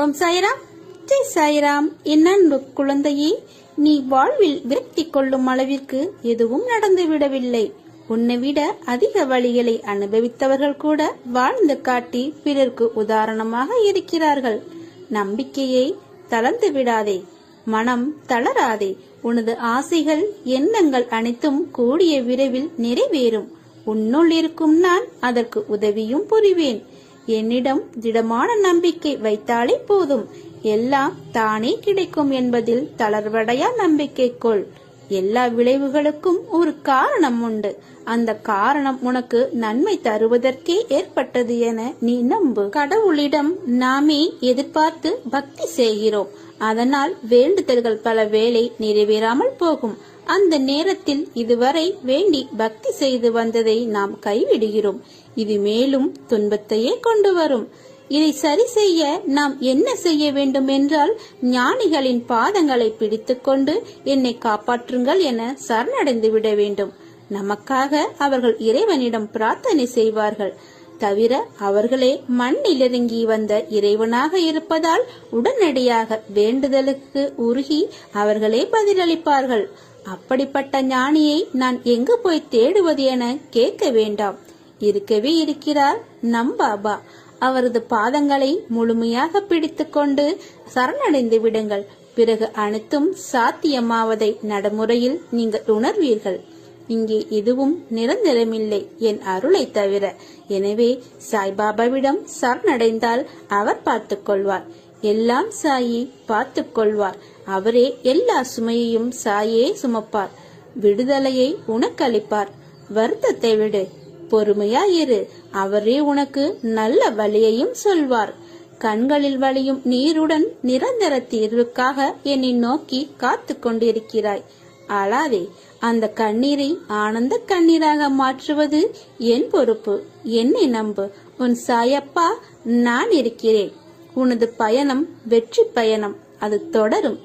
ஓம் சாய்ராம். ஜெய் சாய்ராம். என் அன்பு குழந்தையே, நீ வாழ்வில் விரக்தி கொள்ளும் அளவிற்கு எதுவும் நடந்துவிடவில்லை. உன்னை விட அதிக வழிகளை அனுபவித்தவர்கள் கூட வாழ்ந்து காட்டி பிறருக்கு உதாரணமாக இருக்கிறார்கள். நம்பிக்கையை தளர்ந்து விடாதே, மனம் தளராதே. உனது ஆசைகள், எண்ணங்கள் அனைத்தும் கூடிய விரைவில் நிறைவேறும். உன்னுள் இருக்கும் நான் அதற்கு உதவியும் புரிவேன். என்னிடம் திடமான நம்பிக்கை வைத்தாலே போதும், எல்லாம் தானே கிடைக்கும் என்பதில் தளர்வடையா நம்பிக்கை கொள். எல்லா விளைவுகளுக்கும் ஒரு காரணம் உண்டு. அந்த காரணம் உனக்கு நன்மை தருவதற்கே ஏற்பட்டது என நீ நம்பு. கடவுளிடம் நாமே எதிர்பார்த்து பக்தி செய்கிறோம். அதனால் வேண்டுதல்கள் பல வேளை நிறைவேறாமல் போகும். அந்த நேரத்தில் இதுவரை வேண்டி பக்தி செய்து வந்ததை நாம் கைவிடுகிறோம். இது மேலும் துன்பத்தையே கொண்டு வரும். இதை சரி செய்ய நாம் என்ன செய்ய வேண்டும் என்றால், ஞானிகளின் பாதங்களை பிடித்துக்கொண்டு என்னை காப்பாற்றுங்கள் என சரணடைந்து விட வேண்டும். நமக்காக அவர்கள் இறைவனிடம் பிரார்த்தனை செய்வார்கள். தவிர அவர்களே மண்ணிலிறங்கி வந்த இறைவனாக இருப்பதால் உடனடியாக வேண்டுதலுக்கு உருகி அவர்களே பதிலளிப்பார்கள். அப்படிப்பட்ட ஞானியை நான் எங்கு போய் தேடுவது என கேட்க வேண்டாம். இருக்கவே இருக்கிறார் நம் பாபா. அவரது பாதங்களை முழுமையாக பிடித்துக்கொண்டு சரணடைந்து விடுங்கள். பிறகு அனைத்தும் சாத்தியமாவதை நடைமுறையில் நீங்கள் உணர்வீர்கள். இங்கே எதுவும் நிரந்தரமில்லை என் அருளை தவிர. எனவே சாய்பாபாவிடம் சரணடைந்தால் அவர் பார்த்துக் கொள்வார். எல்லாம் சாயி பார்த்துக் கொள்வார். அவரே எல்லா சுமையையும் சாயே சுமப்பார். விடுதலையை உனக்கு அளிப்பார். வருத்தத்தை விடு, பொறுமையாயிரு. அவரே உனக்கு நல்ல வழியையும் சொல்வார். கண்களில் வழியும் நீருடன் நிரந்தர தீர்வுக்காக என்னை நோக்கி காத்து கொண்டிருக்கிறாய். அழாதே. அந்த கண்ணீரை ஆனந்த கண்ணீராக மாற்றுவது என் பொறுப்பு. என்னை நம்பு. உன் சாயப்பா நான் இருக்கிறேன். உனது பயணம் வெற்றி பயணம். அது தொடரும்.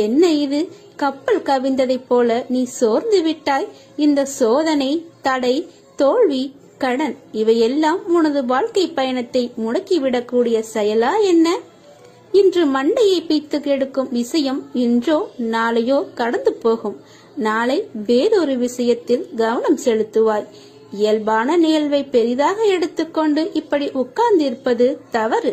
என்ன இது, கப்பல் கவிழ்ந்ததை போல நீ சோர்ந்து விட்டாய்? இந்த சோதனை, தடை, தோல்வி, கடன் இவையெல்லாம் உனது வாழ்க்கை பயணத்தை முடக்கிவிடக்கூடிய செயலா என்ன? இன்று மண்டையை பீத்து கெடுக்கும் விஷயம் இன்றோ நாளையோ கடந்து போகும். நாளை வேறொரு விஷயத்தில் கவனம் செலுத்துவாய். இயல்பான நிகழ்வை பெரிதாக எடுத்துக்கொண்டு இப்படி உட்கார்ந்திருப்பது தவறு.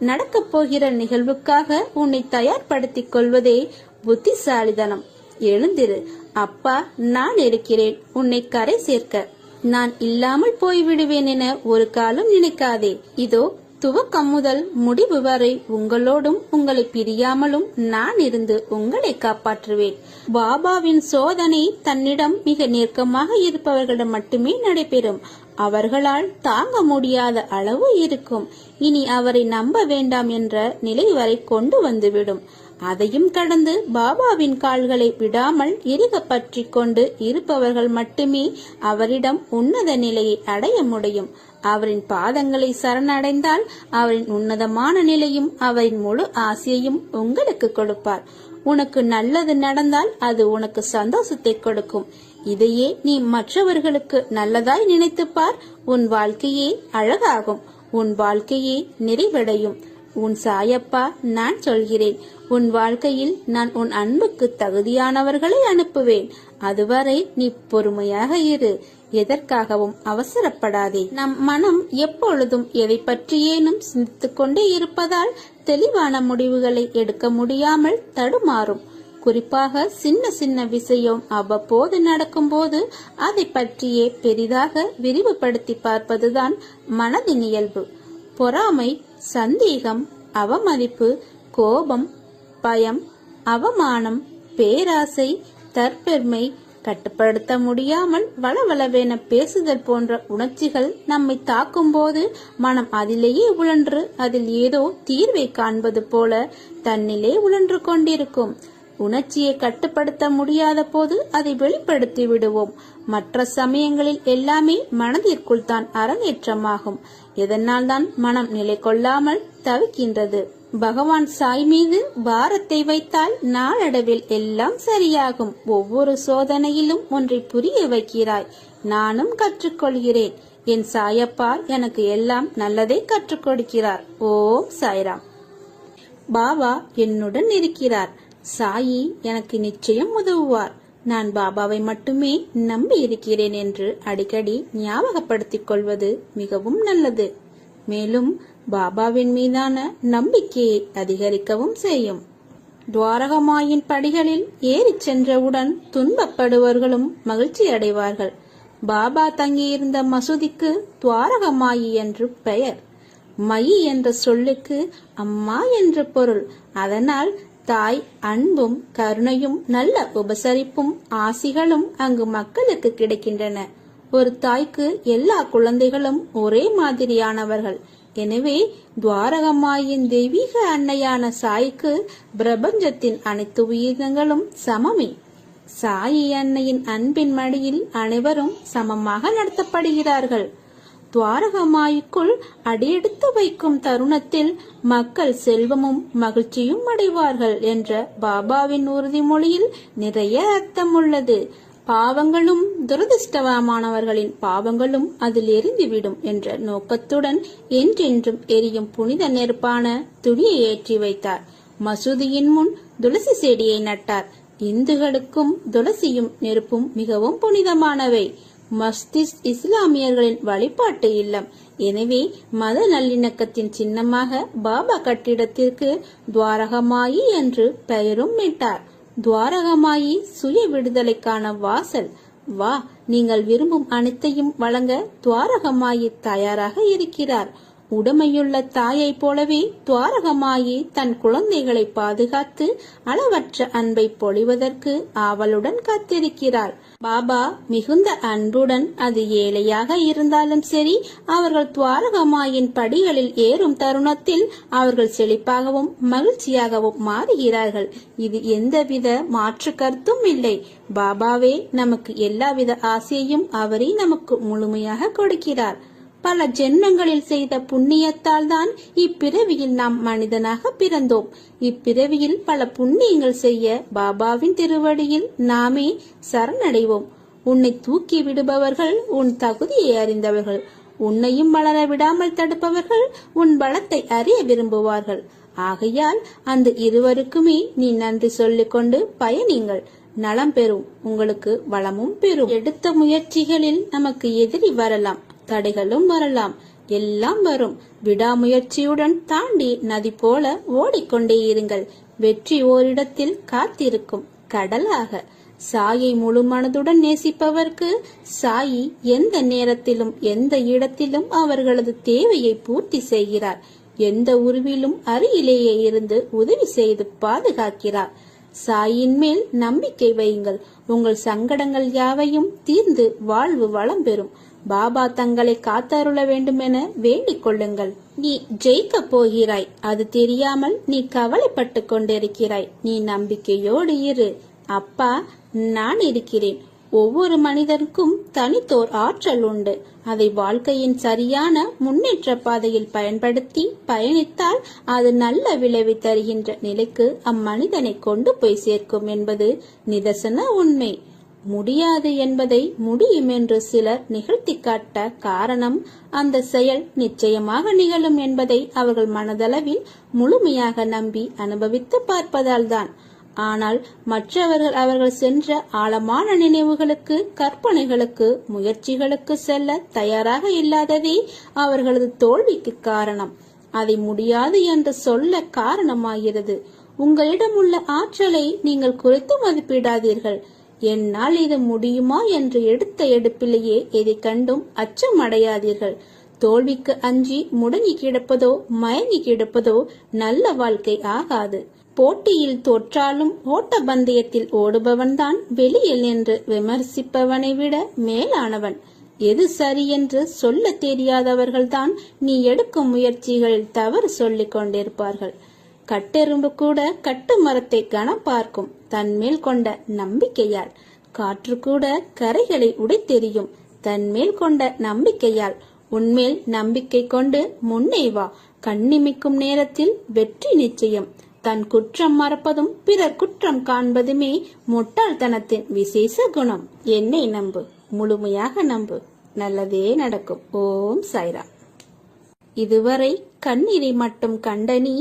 நடக்கப் போகிற நிகழ்வுக்காக உன்னை தயார்படுத்திக் கொள்வதே புத்திசாலிதனம். எழுந்திரு. அப்பா நான் இருக்கிறேன் உன்னை கரை சேர்க்க. நான் இல்லாமல் போய்விடுவேன் என ஒரு காலம் நினைக்காதே. இதோ துவக்கம் முதல் முடிவு வரை உங்களோடும் உங்களை பிரியாமலும் நான் இருந்து உங்களை காப்பாற்றுவேன். பாபாவின் சோதனை தன்னிடம் மிக நெருக்கமாக இருப்பவர்களிடம் மட்டுமே நடைபெறும். அவர்களால் தாங்க முடியாத அளவு இருக்கும். இனி அவரை நம்ப வேண்டாம் என்ற நிலை வரை கொண்டு வந்துவிடும். அதையும் கடந்து பாபாவின் கால்களை விடாமல் இறுக பற்றி கொண்டு இருப்பவர்கள் மட்டுமே அவரிடம் உன்னத நிலையை அடைய முடியும். அவரின் பாதங்களை சரணடைந்தால் அவரின் உன்னதமான நிலையும் அவரின் முழு ஆசையையும் உங்களுக்கு கொடுப்பார். உனக்கு நல்லது நடந்தால் அது உனக்கு சந்தோஷத்தை கொடுக்கும். இதையே நீ மற்றவர்களுக்கு நல்லதாய் நினைத்துப்பார். உன் வாழ்க்கையே அழகாகும். உன் வாழ்க்கையே நிறைவடையும். உன் சாயப்பா நான் சொல்கிறேன். உன் வாழ்க்கையில் நான் உன் அன்புக்கு தகுதியானவர்களை அனுப்புவேன். அதுவரை நீ பொறுமையாக இரு. எதற்காகவும் அவசரப்படாதே. நம் மனம் எப்பொழுதும் எதை பற்றியேனும் சிந்தித்துக் கொண்டே இருப்பதால் தெளிவான முடிவுகளை எடுக்க முடியாமல் தடுமாறும். குறிப்பாக சின்ன சின்ன விஷயம் அவ்வப்போது நடக்கும் போது அதை பற்றியே பெரிதாக விரிவுபடுத்தி பார்ப்பதுதான் மனதின் இயல்பு. பொறாமை, சந்தேகம், அவமதிப்பு, கோபம், பயம், அவமானம், பேராசை, தற்பெருமை, கட்டுப்படுத்த முடியாமல் வளவளவென பேசுதல் போன்ற உணர்ச்சிகள் நம்மை தாக்கும் போது மனம் அதிலேயே உழன்று அதில் ஏதோ தீர்வை காண்பது போல தன்னிலே உழன்று கொண்டிருக்கும். உணர்ச்சியை கட்டுப்படுத்த முடியாத போது அதை வெளிப்படுத்தி விடுவோம். மற்ற சமயங்களில் எல்லாமே மனதிற்குள் தான் அரங்கேற்றமாகும். இதனால் தான் மனம் நிலை கொள்ளாமல் தவிக்கின்றது. பகவான் சாய் மீது பாரத்தை வைத்தால் நாளடைவில் எல்லாம் சரியாகும். ஒவ்வொரு சோதனையிலும் ஒன்றை புரிய வைக்கிறாய். நானும் கற்றுக்கொள்கிறேன். என் சாயப்பா எனக்கு எல்லாம் நல்லதை கற்றுக் கொடுக்கிறார். ஓம் சாய்ராம். பாபா என்னுடன் இருக்கிறார். சாயி எனக்கு நிச்சயம் உதவுவார். நான் பாபாவை மட்டுமே நம்பி இருக்கிறேன் என்று அடிக்கடி ஞாபகப்படுத்திக் கொள்வது மிகவும் நல்லது. மேலும் பாபாவின் மீதான நம்பிக்கையை அதிகரிக்கவும் செய்யும். துவாரகமாயின் படிகளில் ஏறிச் சென்றவுடன் துன்பப்படுபவர்களும் மகிழ்ச்சி அடைவார்கள். பாபா தங்கியிருந்த மசூதிக்கு துவாரகமாயி என்று பெயர். மயி என்ற சொல்லுக்கு அம்மா என்று பொருள். அதனால் தாய் அன்பும் கருணையும் நல்ல உபசரிப்பும் ஆசிகளும் அங்கு மக்களுக்கு கிடைக்கின்றன. ஒரு தாய்க்கு எல்லா குழந்தைகளும் ஒரே மாதிரியானவர்கள். எனவே துவாரகமாயின் தெய்வீக அன்னையான சாய்க்கு பிரபஞ்சத்தின் அனைத்து உயிரினங்களும் சமமே. சாயி அன்னையின் அன்பின் மடியில் அனைவரும் சமமாக நடத்தப்படுகிறார்கள். துவாரகமாய்க்குள் அடியெடுத்து வைக்கும் தருணத்தில் மக்கள் செல்வமும் மகிழ்ச்சியும் அடைவார்கள் என்ற பாபாவின் உறுதிமொழியில் நிறைய அர்த்தம் உள்ளது. பாவங்களும் துரதிர்ஷ்டமானவர்களின் பாவங்களும் அதில் எரிந்துவிடும் என்ற நோக்கத்துடன் என்றென்றும் எரியும் புனித நெருப்பான துணியை ஏற்றி வைத்தார். மசூதியின் முன் துளசி செடியை நட்டார். இந்துக்களுக்கும் துளசியும் நெருப்பும் மிகவும் புனிதமானவை. மஸ்திஸ் இஸ்லாமியர்களின் வழிபாட்டு இல்லம். எனவே மத நல்லிணக்கத்தின் சின்னமாக பாபா கட்டிடத்திற்கு துவாரகமாயி என்று பெயரும் இட்டார். துவாரகமாயி சுய விடுதலைக்கான வாசல். வா, நீங்கள் விரும்பும் அனைத்தையும் வழங்க துவாரகமாயி தயாராக இருக்கிறார். உடமையுள்ள தாயை போலவே துவாரகமாயி தன் குழந்தைகளை பாதுகாத்து அளவற்ற அன்பை பொழிவதற்கு ஆவலுடன் காத்திருக்கிறார். பாபா மிகுந்த அன்புடன், அது ஏழையாக இருந்தாலும் சரி, அவர்கள் துவாரகமாயின் படிகளில் ஏறும் தருணத்தில் அவர்கள் செழிப்பாகவும் மகிழ்ச்சியாகவும் மாறுகிறார்கள். இது எந்தவித மாற்று கருத்தும் இல்லை. பாபாவே நமக்கு எல்லாவித ஆசையையும் அவரே நமக்கு முழுமையாக கொடுக்கிறார். பல ஜென்மங்களில் செய்த புண்ணியத்தால் தான் இப்பிறவியில் நாம் மனிதனாக பிறந்தோம். இப்பிறவியில் பல புண்ணியங்கள் செய்ய பாபாவின் திருவடியில் நாமே சரணடைவோம். உன்னை தூக்கி விடுபவர்கள் உன் தகுதியை அறிந்தவர்கள். உன்னையும் வளர விடாமல் தடுப்பவர்கள் உன் பலத்தை அறிய விரும்புவார்கள். ஆகையால் அந்த இருவருக்குமே நீ நன்றி சொல்லிக் கொண்டு பயணிங்கள். நலம் பெறும், உங்களுக்கு வளமும் பெறும். எடுத்த முயற்சிகளில் நமக்கு எதிரி வரலாம், தடைகளும் வரலாம், எல்லாம் வரும். விடாமுயற்சியுடன் தாண்டி நதி போல ஓடிக்கொண்டே இருங்கள். வெற்றி ஓரிடத்தில் காத்திருக்கும் கடலாக. சாயை முழு மனதுடன் நேசிப்பவர்க்கு சாயி எந்த நேரத்திலும் எந்த இடத்திலும் அவர்களது தேவையை பூர்த்தி செய்கிறார். எந்த உருவிலும் அருகிலேயே இருந்து உதவி செய்து பாதுகாக்கிறார். சாயின் மேல் நம்பிக்கை வையுங்கள். உங்கள் சங்கடங்கள் யாவையும் தீர்ந்து வாழ்வு வளம் பெறும். பாபா தங்களை காத்தருள வேண்டும் என வேண்டிக் கொள்ளுங்கள். நீ ஜெயிக்க போகிறாய், அது தெரியாமல் நீ கவலைப்பட்டு கொண்டிருக்கிறாய். நீ நம்பிக்கையோடு இரு. அப்பா, நான் இருக்கிறேன். ஒவ்வொரு மனிதருக்கும் தனித்தோர் ஆற்றல் உண்டு. அதை வாழ்க்கையின் சரியான முன்னேற்ற பாதையில் பயன்படுத்தி பயணித்தால் அது நல்ல விளைவை தருகின்ற நிலைக்கு அம்மனிதனை கொண்டு போய் சேர்க்கும் என்பது நிதர்சன உண்மை. முடியாது என்பதை முடியும் என்று சிலர் நிகழ்த்தி காட்ட காரணம், அந்த செயல் நிச்சயமாக நிகழும் என்பதை அவர்கள் மனதளவில் முழுமையாக நம்பி அனுபவித்து பார்ப்பதால் தான். ஆனால் மற்றவர்கள் அவர்கள் சென்ற ஆழமான நினைவுகளுக்கு, கற்பனைகளுக்கு, முயற்சிகளுக்கு செல்ல தயாராக இல்லாததே அவர்களது தோல்விக்கு காரணம். அதை முடியாது என்று சொல்ல காரணமாகிறது. உங்களிடம் உள்ள ஆற்றலை நீங்கள் குறைத்து மதிப்பிடாதீர்கள். என்னால் இது முடியுமா என்று எடுத்த எடுப்பிலேயே எதை கண்டும் அச்சம் அடையாதீர்கள். தோல்விக்கு அஞ்சி முடங்கி கிடப்பதோ மயங்கி கிடப்பதோ நல்ல வாழ்க்கை ஆகாது. போட்டியில் தோற்றாலும் ஓட்ட பந்தயத்தில் ஓடுபவன்தான் வெளியில் நின்று விமர்சிப்பவனை விட மேலானவன். எது சரி என்று சொல்ல தெரியாதவர்கள்தான் நீ எடுக்கும் முயற்சிகளில் தவறு சொல்லிக் கொண்டிருப்பார்கள். கட்டெரும்பு கூட கட்டு மரத்தை கனம் பார்க்கும் தன்மேல் கொண்ட நம்பிக்கையால். காற்று கூட கரைகளை உடைத்தெறியும் தன்மேல் கொண்ட நம்பிக்கையால். உன்மேல் நம்பிக்கை கொண்டு முன்னே வா. கண்ணிமிக்கும் நேரத்தில் வெற்றி நிச்சயம். தன் குற்றம் மறப்பதும் பிறர் குற்றம் காண்பதுமே முட்டாள்தனத்தின் விசேஷ குணம். என்னை நம்பு, முழுமையாக நம்பு, நல்லதே நடக்கும். ஓம் சாய்ராம். இதுவரை கண்ணீரை மட்டும் கண்ட நீ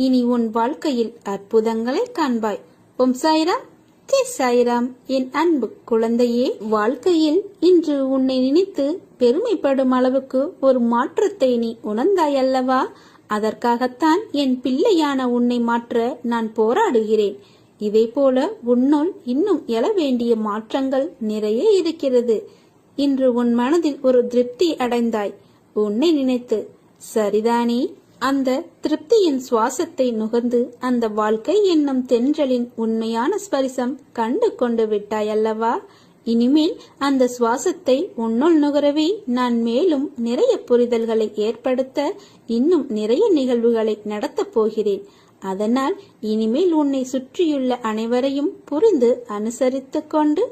இனி உன் வாழ்க்கையில் அற்புதங்களை காண்பாய். ஓம் சாய்ராம். ஜெய் சாய்ராம். என் அன்பு குழந்தையே, வாழ்க்கையில் இன்று உன்னை நினைத்து பெருமைப்படும் அளவுக்கு ஒரு மாற்றத்தை நீ உணர்ந்தாய் அல்லவா? அதற்காகத்தான் என் பிள்ளையான உன்னை மாற்ற நான் போராடுகிறேன். இதே போல உன்னுள் இன்னும் எழ வேண்டிய மாற்றங்கள் நிறைய இருக்கிறது. இன்று உன் மனதில் ஒரு திருப்தி அடைந்தாய் உன்னை நினைத்து, சரிதானே? அந்த திருப்தியின் சுவாசத்தை நுகர்ந்து அந்த வாழ்க்கை என்னும் தென்றலின் உண்மையான ஸ்பரிசம் கண்டு கொண்டு விட்டாய் அல்லவா? இனிமேல் அந்த சுவாசத்தை உன்னுள் நுகரவே நான் மேலும் நிறைய புரிதல்களை ஏற்படுத்த இன்னும் நிறைய நிகழ்வுகளை நடத்தப் போகிறேன். அதனால் இனிமேல் உன்னை சுற்றியுள்ள அனைவரையும் புரிந்து அனுசரித்து கொண்டு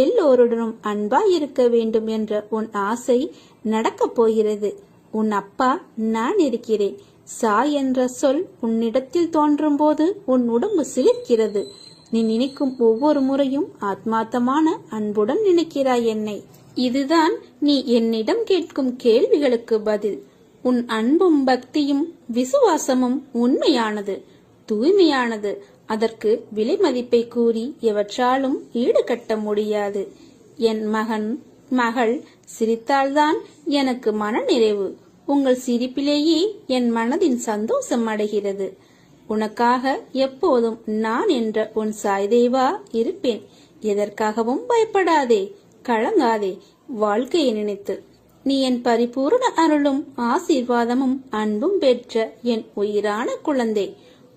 எல்லோருடனும் அன்பாயிருக்க வேண்டும் என்ற உன் ஆசை நடக்கப் போகிறது. உன் அப்பா நான் இருக்கிறேன். சாய் என்ற சொல் உன்னிடத்தில் தோன்றும் போது உன் உடம்பு சிலிர்க்கிறது. நீ நினைக்கும் ஒவ்வொரு முறையும் ஆத்மார்த்தமான அன்புடன் நினைக்கிறாய் என்னை. இதுதான் நீ என்னிடம் கேட்கும் கேள்விகளுக்கு பதில். உன் அன்பும் பக்தியும் விசுவாசமும் உண்மையானது, தூய்மையானது. அதற்கு விலை மதிப்பை கூறி எவற்றாலும் ஈடுகட்ட முடியாது. என் மகள் சிரித்தால்தான் எனக்கு மன நிறைவு. உங்கள் சிரிப்பிலேயே என் மனதின் சந்தோஷம் அடைகிறது. உனக்காக எப்போதும் நான் என்ற உன் சாய்தேவா இருப்பேன். எதற்காகவும் பயப்படாதே, கலங்காதே. வாழ்க்கையை நினைத்து நீ என் பரிபூர்ண அருளும் ஆசீர்வாதமும் அன்பும் பெற்ற என் உயிரான குழந்தை.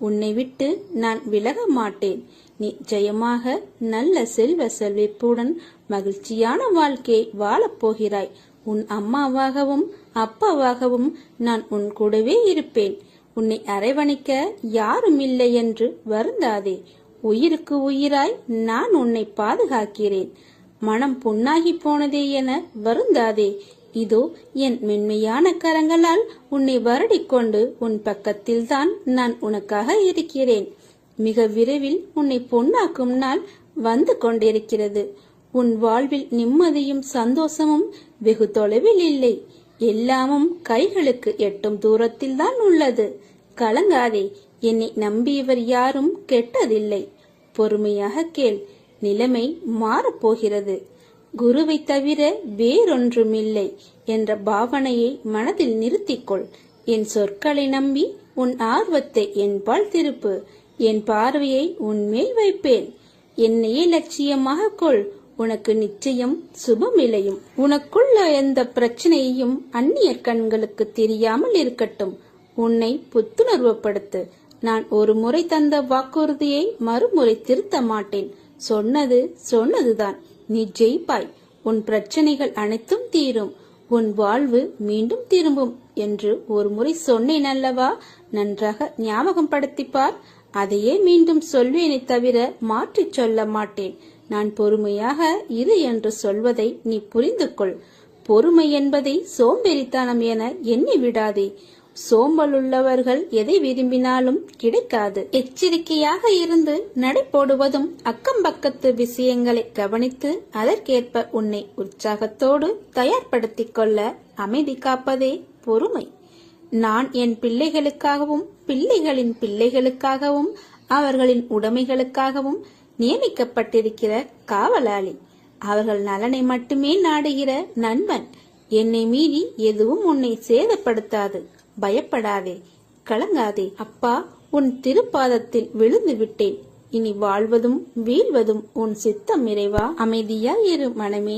உன்னை விட்டு நான் விலக மாட்டேன். நீ ஜெயமாக நல்ல செல்வ செல்விப்புடன் மகிழ்ச்சியான வாழ்க்கை வாழப்போகிறாய். உன் அம்மாவாகவும் அப்பாவாகவும் நான் உன் கூடவே இருப்பேன். உன்னை அரவணைக்க யாரும் இல்லை என்று வருந்தாதே. உயிருக்கு உயிராய் நான் உன்னை பாதுகாக்கிறேன். மனம் புண்ணாகி போனதே என வருந்தாதே. இதோ என் மென்மையான கரங்களால் உன்னை வருடிக்கொண்டு உன் பக்கத்தில்தான் நான் உனக்காக இருக்கிறேன். மிக விரைவில் உன்னை பொன்னாக்கும் நாள் வந்து கொண்டிருக்கிறது. உன் வாழ்வில் நிம்மதியும் சந்தோஷமும் வெகு தொலைவில் இல்லை. எல்லாமும் கைகளுக்கு எட்டும் தூரத்தில் தான் உள்ளது. கலங்காதே. என்னை நம்பியவர் யாரும் கெட்டதில்லை. பொறுமையாக கேள். நிலைமை மாறப்போகிறது. குருவை தவிர வேறொன்றுமில்லை என்ற பாவனையை மனதில் நிறுத்திக்கொள். என் சொற்களை நம்பி உன் ஆர்வத்தை என்பால் திருப்பு. என் பார்வையை உன்மேல் வைப்பேன். என்னையே லட்சியமாக கொள். உனக்கு நிச்சயம் சுபம் விளையும். உனக்குள்ள எந்த பிரச்சனையையும் அந்நியர் கண்களுக்கு தெரியாமல் இருக்கட்டும். உன்னை புத்துணர்வுபடுத்து. நான் ஒரு முறை தந்த வாக்குறுதியை மறுமுறை திருத்த மாட்டேன். சொன்னது சொன்னதுதான். நீ ஜெயிப்பாய். உன் பிரச்சனைகள் அனைத்தும் தீரும். உன் வாழ்வு மீண்டும் திரும்பும் என்று ஒரு முறை சொன்னேன் அல்லவா? நன்றாக ஞாபகம் படுத்திப்பார். அதையே மீண்டும் சொல்வேனே தவிர மாற்றி சொல்ல மாட்டேன். நான் பொறுமையாக இரு என்று சொல்வதை நீ புரிந்து கொள். பொறுமை என்பதை சோம்பேறித்தனம் என எண்ணி விடாதே. சோம்பலுள்ளவர்கள் எதை விரும்பினாலும் கிடைக்காது. எச்சரிக்கையாக இருந்து நடை போடுவதும் அக்கம் பக்கத்து விஷயங்களை கவனித்து அதற்கேற்ப உன்னை உற்சாகத்தோடு தயார்படுத்திக் கொள்ள அமைதி காப்பதே பொறுமை. நான் என் பிள்ளைகளுக்காகவும் பிள்ளைகளின் பிள்ளைகளுக்காகவும் அவர்களின் உடைமைகளுக்காகவும் நியமிக்கப்பட்டிருக்கிற காவலாளி. அவர்கள் நலனை மட்டுமே நாடுகிற நண்பன். என்னை மீறி எதுவும் உன்னை சேதப்படுத்தாது. பயப்படாதே, கலங்காதே. அப்பா, உன் திருப்பாதத்தில் விழுந்து விட்டேன். இனி வாழ்வதும் வீழ்வதும் உன் சித்தம் இறைவா. அமைதியாய் இரு மனமே.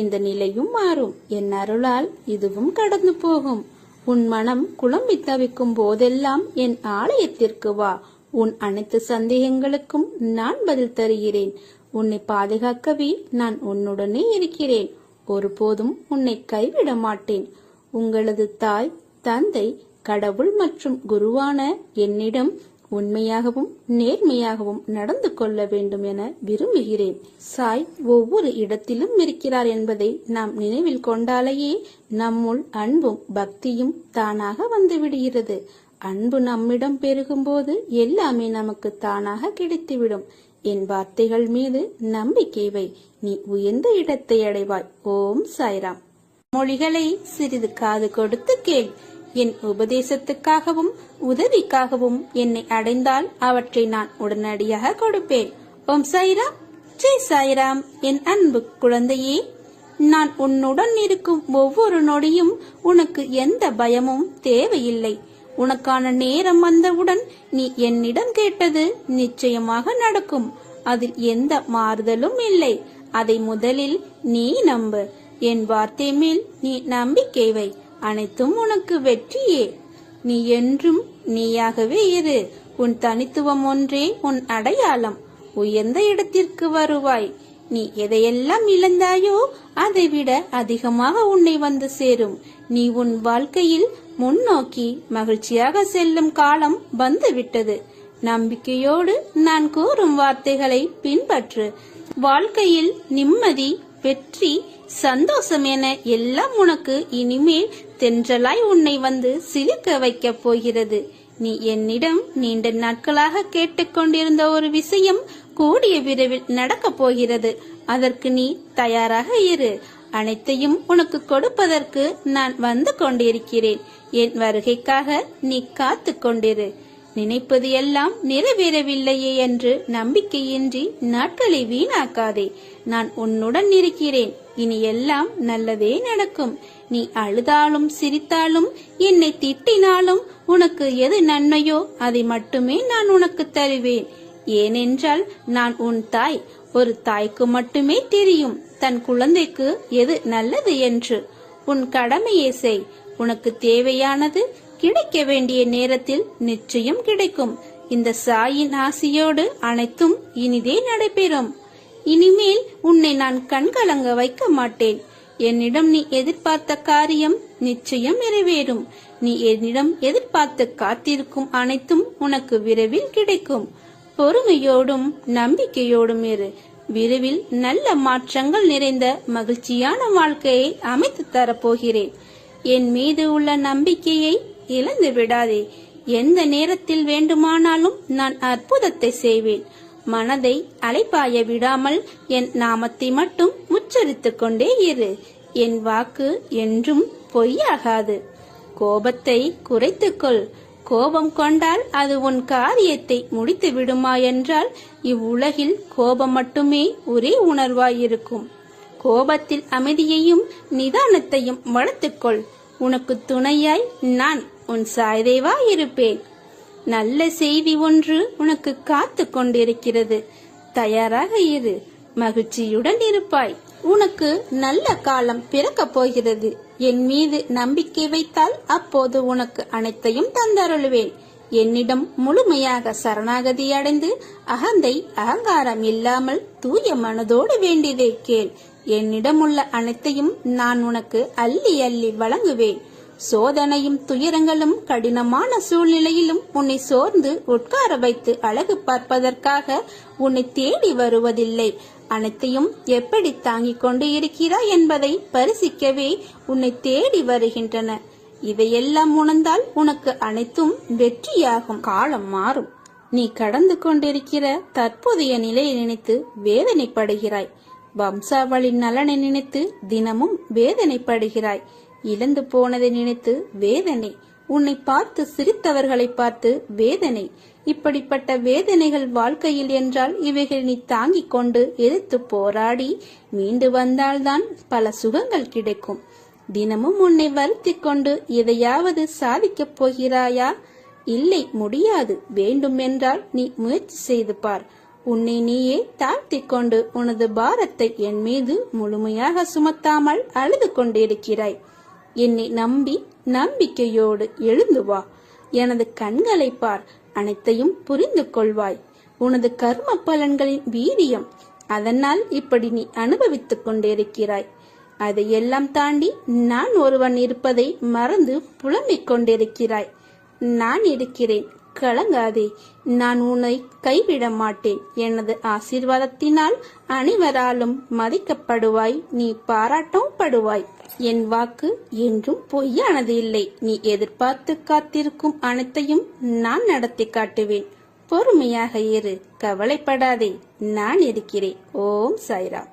இந்த நிலையும் மாறும். என் அருளால் இதுவும் கடந்து போகும். உன் மனம் குழம்பி தவிக்கும் போதெல்லாம் என் ஆலயத்திற்கு வா. உன் அனைத்து சந்தேகங்களுக்கும் நான் பதில் தருகிறேன். உன்னை பாதுகாக்கவே நான் உன்னுடனே இருக்கிறேன். ஒருபோதும் உன்னை கைவிட மாட்டேன். உங்களது தாய், தந்தை, கடவுள் மற்றும் குருவான என்னிடம் உண்மையாகவும் நேர்மையாகவும் நடந்து கொள்ள வேண்டும் என விரும்புகிறேன். சாய் ஒவ்வொரு இடத்திலும் இருக்கிறார் என்பதை நாம் நினைவில் கொண்டாலேயே நம்முள் அன்பும் பக்தியும் தானாக வந்து விடுகிறது. அன்பு நம்மிடம் பெருகும் போது எல்லாமே நமக்கு தானாக கிடைத்துவிடும். என் வார்த்தைகள் மீது நம்பிக்கை வை. நீ உயர்ந்த இடத்தை அடைவாய். ஓம் சாய்ராம். மொழிகளை சிறிது காது கொடுத்து கேள். என் உபதேசத்துக்காகவும் உதவிக்காகவும் என்னை அடைந்தால் அவற்றை நான் உடனடியாக கொடுப்பேன். ஓம் சாய்ராம். ஜெய் சாய்ராம். என் அன்பு குழந்தையே, நான் உன்னுடன் இருக்கும் ஒவ்வொரு நொடியும் உனக்கு எந்த பயமும் தேவையில்லை. உனக்கான நேரம் வந்தவுடன் நீ என்னிடம் கேட்டது நிச்சயமாக நடக்கும். அதில் எந்த மாறுதலும் இல்லை. அதை முதலில் நீ நம்பு. என் வார்த்தை மேல் நீ நம்பிக்கை வை. அனைத்தும் உனக்கு வெற்றியே. நீ என்றும் நீயாகவே இரு. உன் தனித்துவம் ஒன்றே உன் அடையாளம். உயர்ந்த இடத்திற்கு வருவாய். நீ எதையெல்லாம் இழந்தாயோ அதைவிட அதிகமாக உன்னை வந்து சேரும். நீ உன் வாழ்க்கையில் முன்னோக்கி மகிழ்ச்சியாக செல்லும் காலம் வந்துவிட்டது. நம்பிக்கையோடு நான் கூறும் வார்த்தைகளை பின்பற்று. வாழ்க்கையில் நிம்மதி, வெற்றி, சந்தோஷம் என எல்லாம் உனக்கு இனிமேல் தென்றலாய் உன்னை வந்து சிலிர்க்க வைக்க போகிறது. நீ என்னிடம் நீண்ட நாட்களாக கேட்டுக்கொண்டிருந்த ஒரு விஷயம் கூடிய விரைவில் நடக்கப் போகிறது. அதற்கு நீ தயாராக இரு. அனைத்தையும் உனக்கு கொடுப்பதற்கு நான் வந்து கொண்டிருக்கிறேன். என் வருகைக்காக நீ காத்து கொண்டிரு. நினைப்பது எல்லாம் நிறைவேறவில்லையே என்று நம்பிக்கையின்றி நாட்களை வீணாக்காதே. நான் உன்னுடன் இருக்கிறேன். இனி எல்லாம் நல்லதே நடக்கும். நீ அழுதாலும் சிரித்தாலும் என்னை திட்டினாலும் உனக்கு எது நன்மையோ அதை மட்டுமே நான் உனக்கு தருவேன். ஏனென்றால் நான் உன் தாய். ஒரு தாய்க்கு மட்டுமே தெரியும் தன் குழந்தைக்கு எது நல்லது என்று. உன் கடமையை செய். உனக்கு தேவையானது கிடைக்க வேண்டிய நேரத்தில் நிச்சயம் கிடைக்கும். இந்த சாயின் ஆசியோடு அனைத்தும் இனிதே நடைபெறும். இனிமேல் உன்னை நான் கண்கலங்க வைக்க மாட்டேன். என்னிடம் நீ எதிர்பார்த்த காரியம் நிச்சயம் நிறைவேறும். நீ என்னிடம் எதிர்பார்த்து காத்திருக்கும் அனைத்தும் உனக்கு விரைவில் கிடைக்கும். பொறுமையோடும் நம்பிக்கையோடும் இரு. விரைவில் நல்ல மாற்றங்கள் நிறைந்த மகிழ்ச்சியான வாழ்க்கையை அமைத்து தரப்போகிறேன். என் மீது உள்ள நம்பிக்கையை இழந்து விடாதே. எந்த நேரத்தில் வேண்டுமானாலும் நான் அற்புதத்தை செய்வேன். மனதை அலைப்பாய விடாமல் என் நாமத்தை மட்டும் உச்சரித்துக் கொண்டே இரு. என் வாக்கு என்றும் பொய்யாகாது. கோபத்தை குறைத்துக்கொள். கோபம் கொண்டால் அது உன் காரியத்தை முடித்து விடுமா என்றால் இவ்வுலகில் கோபம் மட்டுமே ஒரே உணர்வாயிருக்கும். கோபத்தில் அமைதியையும் நிதானத்தையும் வளர்த்துக்கொள். உனக்கு துணையாய் நான் உன் சாய்தேவா இருப்பேன். நல்ல செய்தி ஒன்று உனக்கு காத்து கொண்டிருக்கிறது. தயாராக இரு. மகிழ்ச்சியுடன் இருப்பாய். உனக்கு நல்ல காலம் பிறக்கப் போகிறது. என் மீது நம்பிக்கை வைத்தால் அப்போது உனக்கு அனைத்தையும் தந்தருளுவேன். என்னிடம் முழுமையாக சரணாகதி அடைந்து அகந்தை அகங்காரம் இல்லாமல் தூய மனதோடு வேண்டியதை கேள். என்னிடம் உள்ள அனைத்தையும் நான் உனக்கு அள்ளி அள்ளி வழங்குவேன். சோதனையும் துயரங்களும் கடினமான சூழ்நிலையிலும் உன்னை சோர்ந்து உட்கார வைத்து அழகு பார்ப்பதற்காக உன்னை தேடி வருவதில்லை. அனைத்தையும் எப்படி தாங்கிக் கொண்டு இருக்கிறாய் என்பதை பரிசிக்கவே உன்னை தேடி வருகின்றன. இதையெல்லாம் உணர்ந்தால் உனக்கு அனைத்தும் வெற்றியாகும். காலம் மாறும். நீ கடந்து கொண்டிருக்கிற தற்போதைய நிலையை நினைத்து வேதனைப்படுகிறாய். வம்சாவளி நலனை நினைத்து தினமும் வேதனைப்படுகிறாய். இழந்து போனதை நினைத்து வேதனை. உன்னை பார்த்து சிரித்தவர்களை பார்த்து வேதனை. இப்படிப்பட்ட வேதனைகள் வாழ்க்கையில் என்றால் இவைகள் நீ தாங்கிக் கொண்டு எதிர்த்து போராடி மீண்டு வந்தால்தான் பல சுகங்கள் கிடைக்கும். தினமும் உன்னை வருத்தி கொண்டு எதையாவது சாதிக்கப் போகிறாயா? இல்லை, முடியாது. வேண்டும் என்றால் நீ முயற்சி செய்து பார். உன்னை நீயே தாழ்த்திக் கொண்டு உனது பாரத்தை என் மீது முழுமையாக சுமத்தாமல் அழுது கொண்டிருக்கிறாய். என்னை நம்பி நம்பிக்கையோடு எழுந்து வா. எனது கண்களை பார். அனைத்தையும் புரிந்து கொள்வாய். உனது கர்ம பலன்களின் வீரியம். அதனால் இப்படி நீ அனுபவித்துக் கொண்டிருக்கிறாய். அதையெல்லாம் தாண்டி நான் ஒருவன் இருப்பதை மறந்து புலம்பிக் கொண்டிருக்கிறாய். நான் இருக்கிறேன், கலங்காதே. நான் உன்னை கைவிட மாட்டேன். எனது ஆசீர்வாதத்தினால் அனைவராலும் மதிக்கப்படுவாய். நீ பாராட்டம் படுவாய். என் வாக்கு என்றும் பொய்யானது இல்லை. நீ எதிர்பார்த்து காத்திருக்கும் அனைத்தையும் நான் நடத்தி காட்டுவேன். பொறுமையாக இரு. கவலைப்படாதே. நான் இருக்கிறேன். ஓம் சாய்ராம்.